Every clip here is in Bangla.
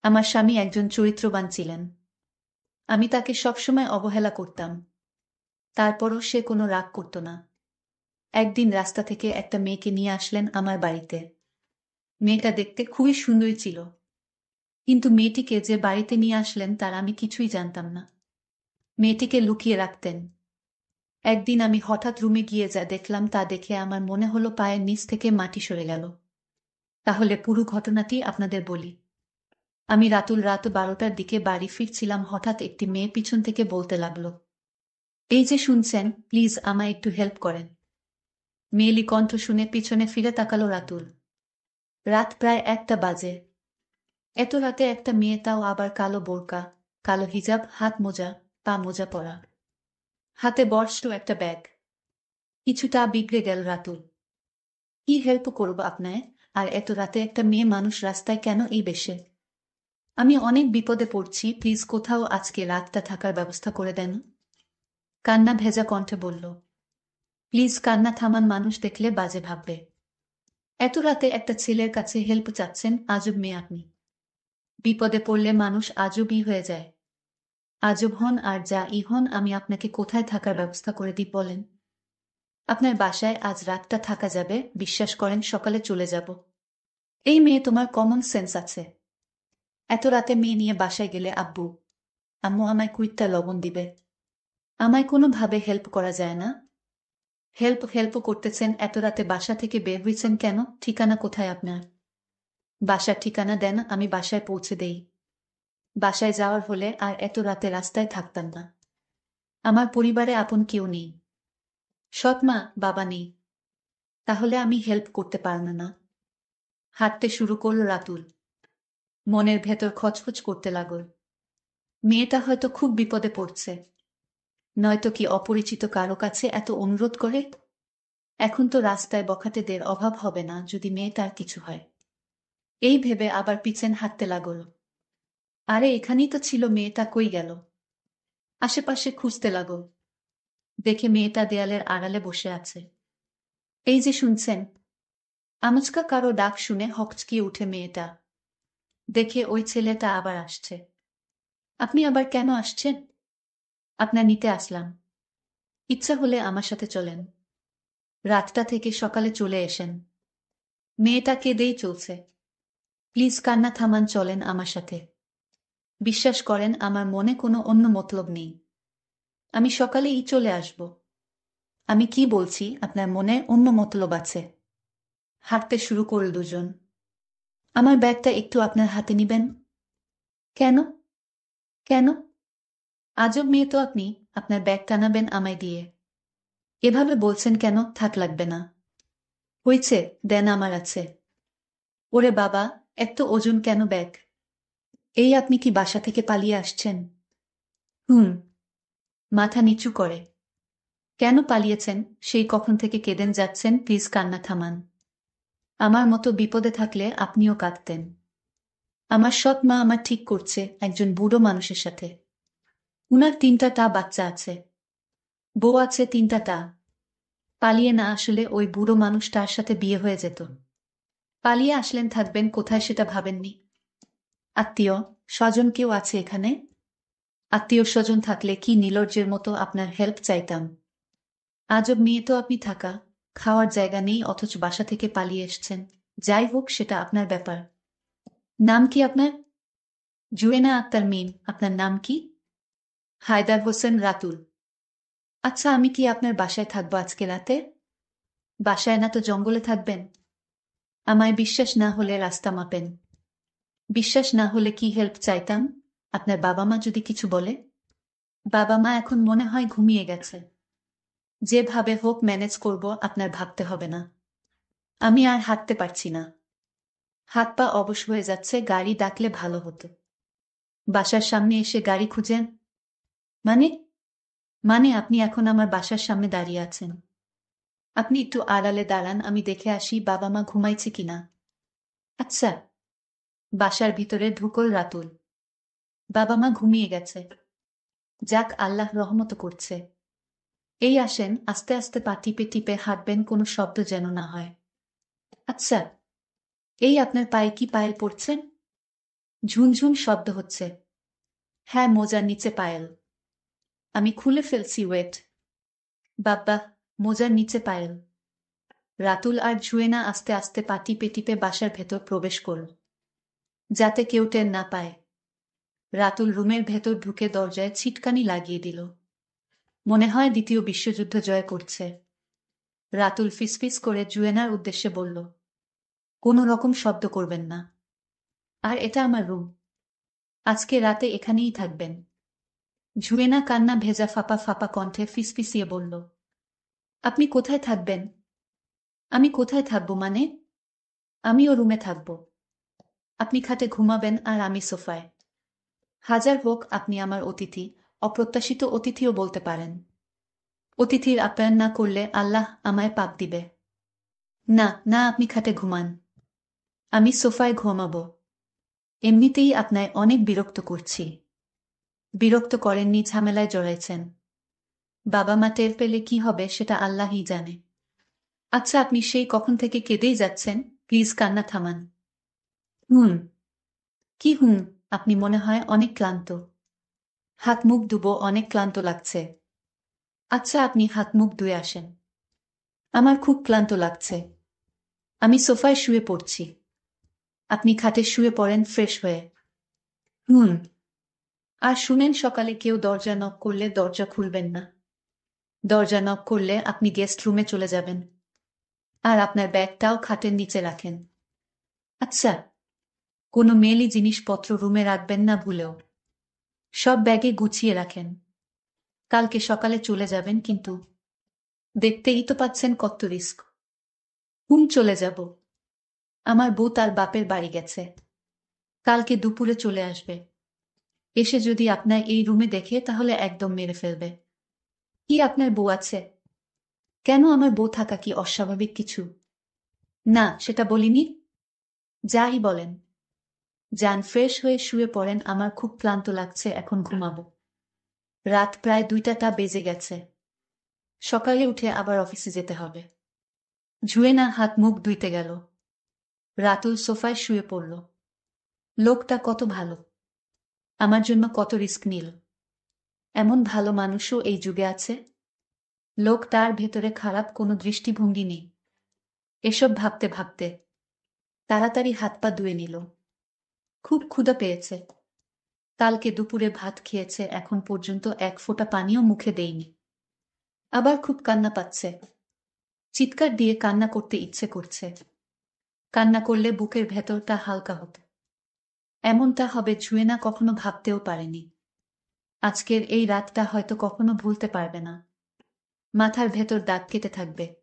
আমার স্বামী একজন চরিত্রবান ছিলেন। আমি তাকে সবসময় অবহেলা করতাম। তারপরও সে কোনো রাগ করত না। একদিন রাস্তা থেকে একটা মেয়েকে নিয়ে আসলেন আমার বাড়িতে। মেয়েটা দেখতে খুবই সুন্দরী ছিল। কিন্তু মেয়েটিকে যে বাড়িতে নিয়ে আসলেন তার আমি কিছুই জানতাম না। মেয়েটিকে লুকিয়ে রাখতেন। একদিন আমি হঠাৎ রুমে গিয়ে যা দেখলাম তা দেখে আমার মনে হলো পায়ের নিচ থেকে মাটি সরে গেল। তাহলে পুরো ঘটনাটি আপনাদের বলি। আমি রাত 12টার দিকে বাড়ি ফিরছিলাম, হঠাৎ একটি মেয়ে পিছন থেকে বলতে লাগলো, এই যে শুনছেন, প্লিজ আমায় একটু হেল্প করেন। মেয়েলি কণ্ঠ শুনে পিছনে ফিরে তাকালো রাতুল। রাত প্রায় 1টা বাজে। এত রাতে একটা মেয়ে, তাও আবার কালো বোরকা, কালো হিজাব, হাত মোজা, পা মোজা পরা, হাতে বড়সড় একটা ব্যাগ। কিছুটা বিগড়ে গেল রাতুল। কি হেল্প করব আপনায়? আর এত রাতে একটা মেয়ে মানুষ রাস্তায় কেন এই বেশে? আমি অনেক বিপদে পড়ছি, প্লিজ কোথাও আজকে রাতটা থাকার ব্যবস্থা করে দেন। কান্না ভেজা কণ্ঠে বলল। প্লিজ কান্না থামান, মানুষ দেখলে বাজে ভাববে। এত রাতে একটা ছেলের কাছে হেল্প চাচ্ছেন? আজব মেয়ে আপনি। বিপদে পড়লে মানুষ আজবই হয়ে যায়। আজব হন আর যা ই হন, আমি আপনাকে কোথায় থাকার ব্যবস্থা করে দিই বলেন? আপনার বাসায় আজ রাতটা থাকা যাবে, বিশ্বাস করেন সকালে চলে যাব। এই মেয়ে, তোমার কমন সেন্স আছে? এত রাতে মেয়ে নিয়ে বাসায় গেলে আব্বু আম্মু আমায় কুইটটা লবণ দিবে। আমায় কোনোভাবে হেল্প করা যায় না? হেল্প হেল্প করতেছেন, এত রাতে বাসা থেকে বের হইছেন কেন? ঠিকানা কোথায় আপনার? বাসার ঠিকানা দেন, আমি বাসায় পৌঁছে দেই। বাসায় যাওয়ার হলে আর এত রাতে রাস্তায় থাকতাম না। আমার পরিবারে আপন কেউ নেই। সৎ মা বাবা নেই। তাহলে আমি হেল্প করতে পারব না। হাঁটতে শুরু করল রাতুল। মনের ভেতর খচখচ করতে লাগল। মেয়েটা হয়তো খুব বিপদে পড়ছে, নয়তো কি অপরিচিত কারো কাছে এত অনুরোধ করে। এখন তো রাস্তায় বখাটেদের অভাব হবে না যদি মেয়েটার কিছু হয়। এই ভেবে আবার পিছন হাঁটতে লাগল। আরে এখানেই তো ছিল, মেয়েটা কই গেল? আশেপাশে খুঁজতে লাগল। দেখে মেয়েটা দেয়ালের আড়ালে বসে আছে। এই যে শুনছেন? আমুচকা কারো ডাক শুনে হকচকিয়ে উঠে মেয়েটা। দেখে ওই ছেলেটা আবার আসছে। আপনি আবার কেন আসছেন? আপনার নিতে আসলাম। ইচ্ছা হলে আমার সাথে চলেন। রাতটা থেকে সকালে চলে এসেন। মেয়েটা কেঁদেই চলছে। প্লিজ কান্না থামান, চলেন আমার সাথে। বিশ্বাস করেন আমার মনে কোনো অন্য মতলব নেই। আমি সকালেই চলে আসব। আমি কি বলছি, আপনার মনে অন্য মতলব আছে। হাঁটতে শুরু করল দুজন। আমার ব্যাগটা একটু আপনার হাতে নিবেন? কেন? কেন? আজব মেয়ে তো আপনি, আপনার ব্যাগ টানাবেন আমায় দিয়ে? এভাবে বলছেন কেন? থাক, লাগবে না। হইছে, দেন, আমার আছে। ওরে বাবা, এত ওজন কেন ব্যাগ? এই আপনি কি বাসা থেকে পালিয়ে আসছেন? হুম। মাথা নিচু করে। কেন পালিয়েছেন? সেই কখন থেকে কেঁদেন যাচ্ছেন, প্লিজ কান্না থামান। আমার মতো বিপদে থাকলে আপনিও কাঁদতেন। আমার সৎ মা আমার ঠিক করছে একজন বুড়ো মানুষের সাথে। উনার 3টা বাচ্চা আছে। বউ আছে 3টা। পালিয়ে না আসলে ওই বুড়ো মানুষটার সাথে বিয়ে হয়ে যেত। পালিয়ে আসলেন, থাকবেন কোথায় সেটা ভাবেননি? আত্মীয় স্বজন কেউ আছে এখানে? আত্মীয় স্বজন থাকলে কি নির্লজ্জের মতো আপনার হেল্প চাইতাম? আজব মেয়ে তো আপনি, থাকা খাওয়ার জায়গা নেই অথচ বাসা থেকে পালিয়ে এসছেন। যাই হোক, সেটা আপনার ব্যাপার। নাম কি আপনার? জুয়েনা আক্তার মিম। আপনার নাম কি? হায়দার হোসেন রাতুল। আচ্ছা, আমি কি আপনার বাসায় থাকবো আজকে রাতে? বাসায় না তো জঙ্গলে থাকবেন? আমায় বিশ্বাস না হলে রাস্তা মাপেন। বিশ্বাস না হলে কি হেল্প চাইতাম? আপনার বাবা মা যদি কিছু বলে? বাবা মা এখন মনে হয় ঘুমিয়ে গেছে। যেভাবে হোক ম্যানেজ করব, আপনার ভাবতে হবে না। আমি আর হাঁটতে পারছি না। হাত পা অবশ হয়ে যাচ্ছে, গাড়ি ডাকলে ভালো হতো। বাসার সামনে এসে গাড়ি খুঁজেন? মানে? মানে আপনি এখন আমার বাসার সামনে দাঁড়িয়ে আছেন। আপনি একটু আড়ালে দাঁড়ান, আমি দেখে আসি বাবা মা ঘুমাইছে কিনা। আচ্ছা। বাসার ভিতরে ঢুকল রাতুল। বাবা মা ঘুমিয়ে গেছে। যাক, আল্লাহ রহমত করছে। এই আসেন, আস্তে আস্তে পা টিপে টিপে হাঁটবেন, কোনো শব্দ যেন না হয়। আচ্ছা। এই আপনার পায়ে কি পায়েল পড়ছেন? ঝুনঝুন শব্দ হচ্ছে। হ্যাঁ, মোজার নিচে পায়েল। আমি খুলে ফেলছি, ওয়েট। বাব্বা, মোজার নিচে পায়েল। রাতুল আর ঝুয়েনা আস্তে আস্তে পা টিপে টিপে বাসার ভেতর প্রবেশ করল, যাতে কেউ টের না পায়। রাতুল রুমের ভেতর ঢুকে দরজায় ছিটকানি লাগিয়ে দিল। মনে হয় দ্বিতীয় বিশ্বযুদ্ধ জয় করছে। রাতুল ফিসফিস করে জুয়েনার উদ্দেশ্যে বলল, কোনো রকম শব্দ করবেন না। আর এটা আমার রুম। আজকে রাতে এখানেই থাকবেন। জুয়েনা কান্না ভেজা ফাঁপা ফাঁপা কণ্ঠে ফিসফিসিয়ে বলল, আপনি কোথায় থাকবেন? আমি কোথায় থাকব মানে? আমিও রুমে থাকব। আপনি খাটে ঘুমাবেন আর আমি সোফায়। হাজার হোক আপনি আমার অতিথি, অপ্রত্যাশিত অতিথিও বলতে পারেন। অতিথির আপ্যায়ন না করলে আল্লাহ আমায় পাপ দিবে। না না, আপনি খাটে ঘুমান। আমি সোফায় ঘুমাব। এমনিতেই আপনায় অনেক বিরক্ত করছি। বিরক্ত করেননি, ঝামেলায় জড়াইছেন। বাবা মা টের পেলে কি হবে সেটা আল্লাহই জানে। আচ্ছা, আপনি সেই কখন থেকে কেঁদেই যাচ্ছেন, প্লিজ কান্না থামান। হুম। কি হুম? আপনি মনে হয় অনেক ক্লান্ত। হাত মুখ ধুবো, অনেক ক্লান্ত লাগছে। আচ্ছা, আপনি হাত মুখ ধুয়ে আসেন। আমার খুব ক্লান্ত লাগছে। আমি সোফায় শুয়ে পড়ছি। আপনি খাটে শুয়ে পড়েন ফ্রেশ হয়ে। হুম। আর শুনেন, সকালে কেউ দরজা নক করলে দরজা খুলবেন না। দরজা নক করলে আপনি গেস্ট রুমে চলে যাবেন। আর আপনার ব্যাগটাও খাটের নিচে রাখেন। আচ্ছা? কোনো মেয়েলি জিনিসপত্র রুমে রাখবেন না ভুলেও। সব ব্যাগে গুছিয়ে রাখেন। কালকে সকালে চলে যাবেন কিন্তু। দেখতেই তো পাচ্ছেন কত রিস্ক। চলে যাব। আমার বউ তার বাপের বাড়ি গেছে। কালকে দুপুরে চলে আসবে। এসে যদি আপনার এই রুমে দেখে তাহলে একদম মেরে ফেলবে। কি আপনার বউ আছে? কেন, আমার বউ থাকা কি অস্বাভাবিক কিছু? না, সেটা বলিনি। যাই বলেন। যান, ফ্রেশ হয়ে শুয়ে পড়েন, আমার খুব ক্লান্ত লাগছে, এখন ঘুমাবো। রাত প্রায় 2টা বেজে গেছে। সকালে উঠে আবার অফিসে যেতে হবে। জুয়েনা হাত মুখ ধুইতে গেল। রাতুল সোফায় শুয়ে পড়ল। লোকটা কত ভালো। আমার জন্য কত রিস্ক নিল। এমন ভালো মানুষও এই যুগে আছে। লোক তার ভেতরে খারাপ কোনো দৃষ্টিভঙ্গি নেই। এসব ভাবতে ভাবতে তাড়াতাড়ি হাত পা ধুয়ে নিল। খুব ক্ষুধা পেয়েছে। কালকে দুপুরে ভাত খেয়েছে, এখন পর্যন্ত এক ফোঁটা পানিও মুখে দেয়নি। আবার খুব কান্না পাচ্ছে। চিৎকার দিয়ে কান্না করতে ইচ্ছে করছে। কান্না করলে বুকের ভেতরটা হালকা হতো। এমনটা হবে জুয়েনা কখনো ভাবতেও পারেনি। আজকের এই রাতটা হয়তো কখনো ভুলতে পারবে না। মাথার ভেতর দাগ কেটে থাকবে।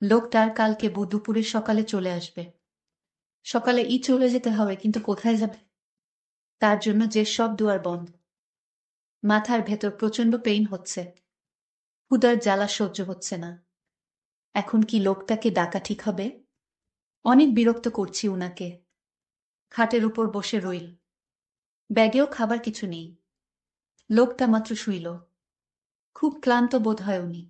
লোকটার কালকে দুপুরে সকালে চলে আসবে। সকালে চলে যেতে হবে, কিন্তু কোথায় যাবে? তার জন্য যে সব দুয়ার বন্ধ। মাথার ভেতর প্রচন্ড পেইন হচ্ছে। ক্ষুধার জ্বালা সহ্য হচ্ছে না। এখন কি লোকটাকে ডাকা ঠিক হবে? অনেক বিরক্ত করছি উনাকে। খাটের উপর বসে রইল। ব্যাগেও খাবার কিছু নেই। লোকটা মাত্র শুইল। খুব ক্লান্ত বোধ হয় উনি।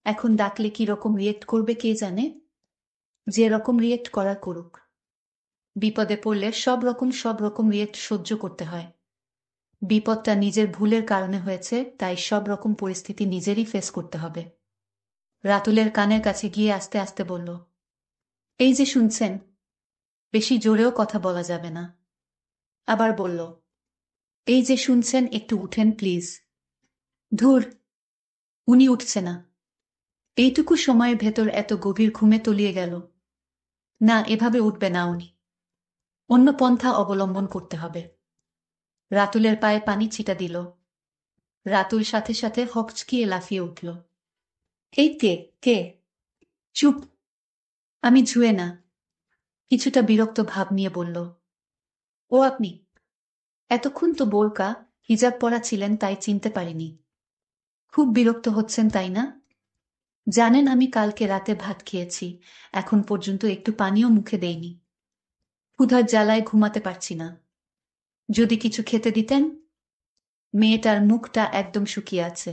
এখন ডাকলে কি রকম রিয়েক্ট করবে কে জানে। যে রকম রিয়েক্ট করার করুক। বিপদে পড়লে সব রকম রিয়েক্ট সহ্য করতে হয়। বিপদটা নিজের ভুলের কারণে হয়েছে, তাই সব রকম পরিস্থিতি নিজেরই ফেস করতে হবে। রাতুলের কানের কাছে গিয়ে আস্তে আস্তে বলল, এই যে শুনছেন? বেশি জোরেও কথা বলা যাবে না। আবার বলল, এই যে শুনছেন, একটু উঠেন প্লিজ। ধুর, উনি উঠছে না। এইটুকু সময়ের ভেতর এত গভীর ঘুমে তলিয়ে গেল। না, এভাবে উঠবে না উনি। অন্য পন্থা অবলম্বন করতে হবে। রাতুলের পায়ে পানি ছিটা দিল। রাতুল সাথে সাথে হকচকিয়ে লাফিয়ে উঠল। এই কে? কে? চুপ! আমি জুয়েনা। কিছুটা বিরক্ত ভাব নিয়ে বলল, ও আপনি? এতক্ষণ তো বোরকা হিজাব পরা ছিলেন, তাই চিনতে পারিনি। খুব বিরক্ত হচ্ছেন তাই না? জানেন আমি কালকে রাতে ভাত খেয়েছি, এখন পর্যন্ত একটু পানিও মুখে দেইনি। ক্ষুধার জ্বালায় ঘুমাতে পারছি না। যদি কিছু খেতে দিতেন। মেয়েটার মুখটা একদম শুকিয়ে আছে।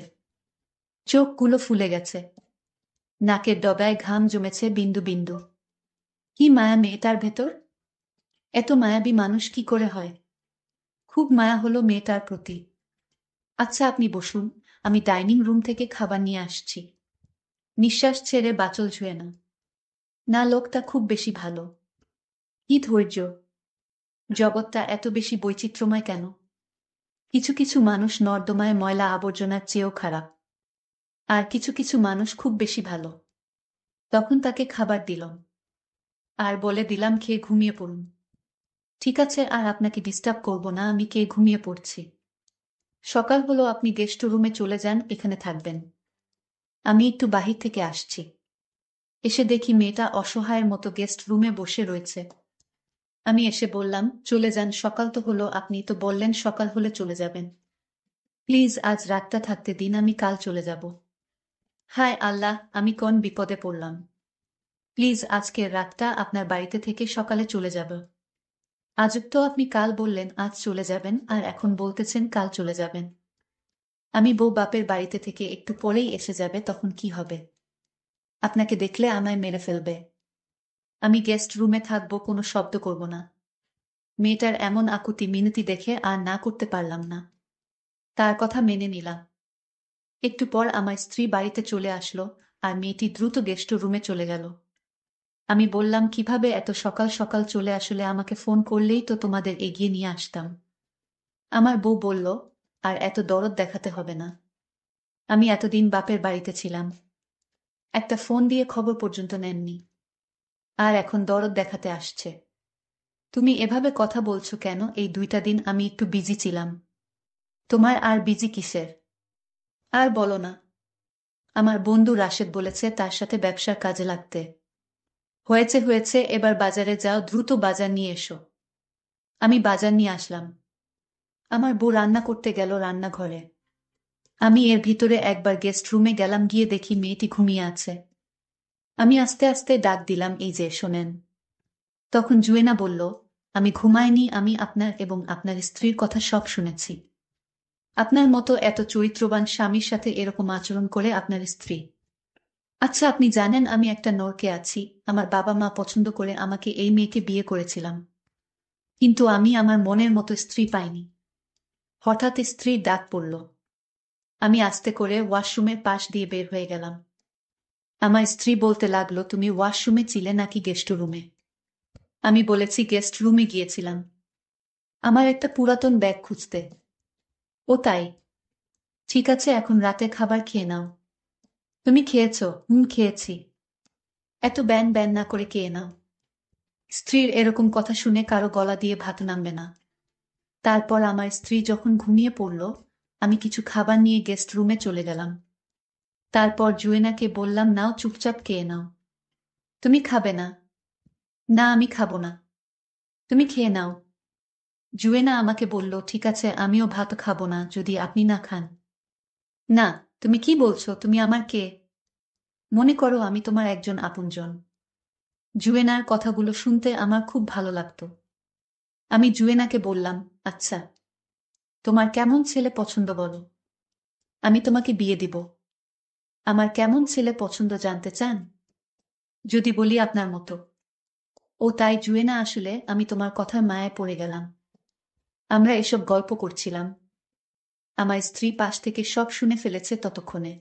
চোখগুলো ফুলে গেছে। নাকের ডগায় ঘাম জমেছে বিন্দু বিন্দু। কি মায়া মেয়েটার ভেতর! এত মায়াবী মানুষ কি করে হয়? খুব মায়া হলো মেয়েটার প্রতি। আচ্ছা, আপনি বসুন, আমি ডাইনিং রুম থেকে খাবার নিয়ে আসছি। নিঃশ্বাস ছেড়ে বাঁচল ছুঁয়ে না। না, লোকটা খুব বেশি ভালো। কি ধৈর্য! জগৎটা এত বেশি বৈচিত্র্যময় কেন? কিছু কিছু মানুষ নর্দমায় ময়লা আবর্জনার চেয়েও খারাপ। আর কিছু কিছু মানুষ খুব বেশি ভালো। তখন তাকে খাবার দিলাম। আর বলে দিলাম খেয়ে ঘুমিয়ে পড়ুন। ঠিক আছে, আর আপনাকে ডিস্টার্ব করব না, আমি খেয়ে ঘুমিয়ে পড়ছি। সকাল হলো, আপনি গেস্ট রুমে চলে যান, এখানে থাকবেন। আমি একটু বাহির থেকে আসছি। এসে দেখি মেয়েটা অসহায়ের মতো গেস্ট রুমে বসে রয়েছে। আমি এসে বললাম, চলে যান, সকাল তো হলো, আপনি তো বললেন সকাল হলে চলে যাবেন। প্লিজ আজ রাতটা থাকতে দিন, আমি কাল চলে যাব। হায় আল্লাহ, আমি কোন বিপদে পড়লাম! প্লিজ আজকের রাতটা আপনার বাড়িতে থেকে সকালে চলে যাব। আজব তো, আপনি কাল বললেন আজ চলে যাবেন, আর এখন বলতেছেন কাল চলে যাবেন। আমি বউ বাপের বাড়িতে থেকে একটু পরেই এসে যাবে, তখন কি হবে? আপনাকে দেখলে আমায় মেরে ফেলবে। আমি গেস্ট রুমে থাকবো, কোনো শব্দ করব না। মেয়েটার এমন আকুতি মিনতি দেখে আর না করতে পারলাম না। তার কথা মেনে নিলাম। একটু পর আমার স্ত্রী বাড়িতে চলে আসলো, আর মেয়েটি দ্রুত গেস্ট রুমে চলে গেল। আমি বললাম, কিভাবে এত সকাল সকাল চলে আসলে? আমাকে ফোন করলেই তো তোমাদের এগিয়ে নিয়ে আসতাম। আমার বউ বলল, আর এত দরদ দেখাতে হবে না। আমি এতদিন বাপের বাড়িতে ছিলাম, একটা ফোন দিয়ে খবর পর্যন্ত নেননি, আর এখন দরদ দেখাতে আসছে? তুমি এভাবে কথা বলছো কেন? এই 2টা দিন আমি একটু বিজি ছিলাম। তোমার আর বিজি কিসের? আর বলো না। আমার বন্ধু রাশেদ বলেছে তার সাথে ব্যবসার কাজে লাগতে। হয়েছে হয়েছে, এবার বাজারে যাও, দ্রুত বাজার নিয়ে এসো। আমি বাজার নিয়ে আসলাম। আমার বউ রান্না করতে গেল রান্নাঘরে। আমি এর ভিতরে একবার গেস্ট রুমে গেলাম, গিয়ে দেখি মেয়েটি ঘুমিয়ে আছে। আমি আস্তে আস্তে ডাক দিলাম, এই যে শোনেন। তখন জুয়েনা বলল, আমি ঘুমাইনি, আমি আপনার এবং আপনার স্ত্রীর কথা সব শুনেছি। আপনার মতো এত চরিত্রবান স্বামীর সাথে এরকম আচরণ করে আপনার স্ত্রী। আচ্ছা, আপনি জানেন আমি একটা নরকে আছি। আমার বাবা মা পছন্দ করে আমাকে এই মেয়েকে বিয়ে করেছিলাম, কিন্তু আমি আমার মনের মতো স্ত্রী পাইনি। হঠাৎ স্ত্রীর ডাক পড়ল। আমি আস্তে করে ওয়াশরুমের পাশ দিয়ে বের হয়ে গেলাম। আমার স্ত্রী বলতে লাগলো, তুমি ওয়াশরুমে ছিলে নাকি গেস্ট রুমে? আমি বলেছি গেস্ট রুমে গিয়েছিলাম, আমার একটা পুরাতন ব্যাগ খুঁজতে। ও তাই? ঠিক আছে, এখন রাতে খাবার খেয়ে নাও। তুমি খেয়েছো? খেয়েছি। এত ব্যান ব্যান না করে খেয়ে নাও। স্ত্রীর এরকম কথা শুনে কারো গলা দিয়ে ভাত নামবে না। তারপর আমার স্ত্রী যখন ঘুমিয়ে পড়ল, আমি কিছু খাবার নিয়ে গেস্ট রুমে চলে গেলাম। তারপর জুয়েনাকে বললাম, নাও, চুপচাপ খেয়ে নাও। তুমি খাবে না? না, আমি খাবো না। তুমি খেয়ে নাও। জুয়েনা আমাকে বলল, ঠিক আছে, আমিও ভাত খাবো না যদি আপনি না খান। না, তুমি কি বলছো? তুমি আমার কে? মনে করো আমি তোমার একজন আপনজন। জুয়েনার কথাগুলো শুনতে আমার খুব ভালো লাগতো। আমি জুয়েনাকে বললাম, আচ্ছা, তোমার কেমন ছেলে পছন্দ বলো, আমি তোমাকে বিয়ে দিব। আমার কেমন ছেলে পছন্দ জানতে চান? যদি বলি আপনার মতো। ও তাই জুয়েনা, আসলে আমি তোমার কথার মায়ায় পড়ে গেলাম। আমরা এসব গল্প করছিলাম। আমার স্ত্রী পাশ থেকে সব শুনে ফেলেছে ততক্ষণে।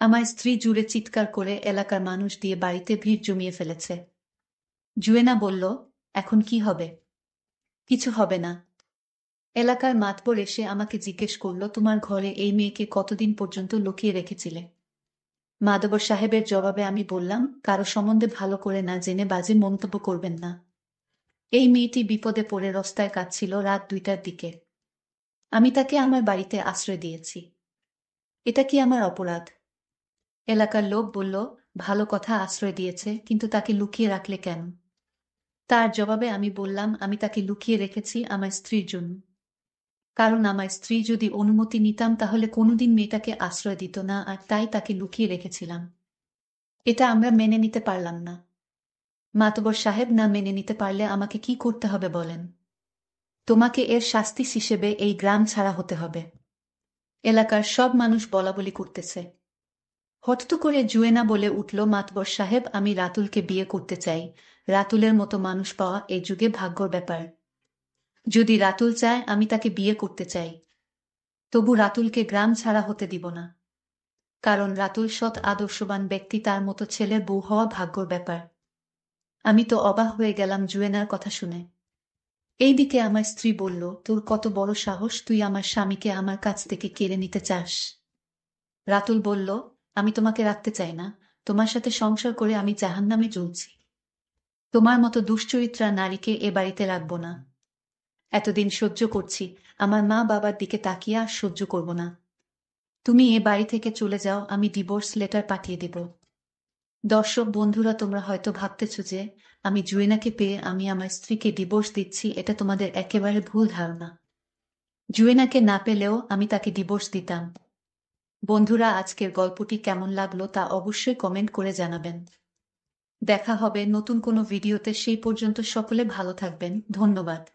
আমার স্ত্রী জুড়ে চিৎকার করে এলাকার মানুষ দিয়ে বাড়িতে ভিড় জমিয়ে ফেলেছে। জুয়েনা বলল, এখন কি হবে? কিছু হবে না। এলাকার মাতবর এসে আমাকে জিজ্ঞেস করল, তোমার ঘরে এই মেয়েকে কতদিন পর্যন্ত লুকিয়ে রেখেছিলে? মাদবর সাহেবের জবাবে আমি বললাম, কারো সম্বন্ধে ভালো করে না জেনে বাজে মন্তব্য করবেন না। এই মেয়েটি বিপদে পড়ে রাস্তায় কাঁদছিল রাত 2টার দিকে। আমি তাকে আমার বাড়িতে আশ্রয় দিয়েছি। এটা কি আমার অপরাধ? এলাকার লোক বলল, ভালো কথা, আশ্রয় দিয়েছে, কিন্তু তাকে লুকিয়ে রাখলে কেন? তার জবাবে আমি বললাম, আমি তাকে লুকিয়ে রেখেছি আমার স্ত্রীর জন্য। কারণ আমার স্ত্রী যদি অনুমতি নিতাম তাহলে কোনোদিন মেয়েটাকে আশ্রয় দিত না, আর তাই তাকে লুকিয়ে রেখেছিলাম। এটা আমরা মেনে নিতে পারলাম না। মাতবর সাহেব না মেনে নিতে পারলে আমাকে কি করতে হবে বলেন? তোমাকে এর শাস্তি হিসেবে এই গ্রাম ছাড়া হতে হবে। এলাকার সব মানুষ বলাবলি করতেছে। হঠাৎ করে জুয়েনা বলে উঠল, মাতবর সাহেব, আমি রাতুলকে বিয়ে করতে চাই। রাতুলের মতো মানুষ পাওয়া এই যুগে ভাগ্যর ব্যাপার। যদি রাতুল চায় আমি তাকে বিয়ে করতে চাই, তবু রাতুলকে গ্রাম ছাড়া হতে দিব না। কারণ রাতুল সৎ আদর্শবান ব্যক্তি, তার মতো ছেলের বউ হওয়া ভাগ্যর ব্যাপার। আমি তো অবাক হয়ে গেলাম জুয়েনার কথা শুনে। এইদিকে আমার স্ত্রী বলল, তোর কত বড় সাহস, তুই আমার স্বামীকে আমার কাছ থেকে কেড়ে নিতে চাস? রাতুল বলল, আমি তোমাকে রাখতে চাই না। তোমার সাথে সংসার করে আমি জাহান্নামে জ্বলছি। তোমার মতো দুশ্চরিত্রা নারীকে এ বাড়িতে রাখব না। এতদিন সহ্য করছি, আমার মা বাবার দিকে তাকিয়ে আর সহ্য করব না। তুমি এ বাড়ি থেকে চলে যাও, আমি ডিভোর্স লেটার পাঠিয়ে দেব। দর্শক বন্ধুরা, তোমরা হয়তো ভাবতেছ যে আমি জুয়েনাকে পেয়ে আমি আমার স্ত্রীকে ডিভোর্স দিচ্ছি। এটা তোমাদের একেবারে ভুল ধারণা। জুয়েনাকে না পেলেও আমি তাকে ডিভোর্স দিতাম। বন্ধুরা, আজকের গল্পটি কেমন লাগলো তা অবশ্যই কমেন্ট করে জানাবেন। দেখা হবে নতুন কোনো ভিডিওতে, সেই পর্যন্ত সকলে ভালো থাকবেন। ধন্যবাদ।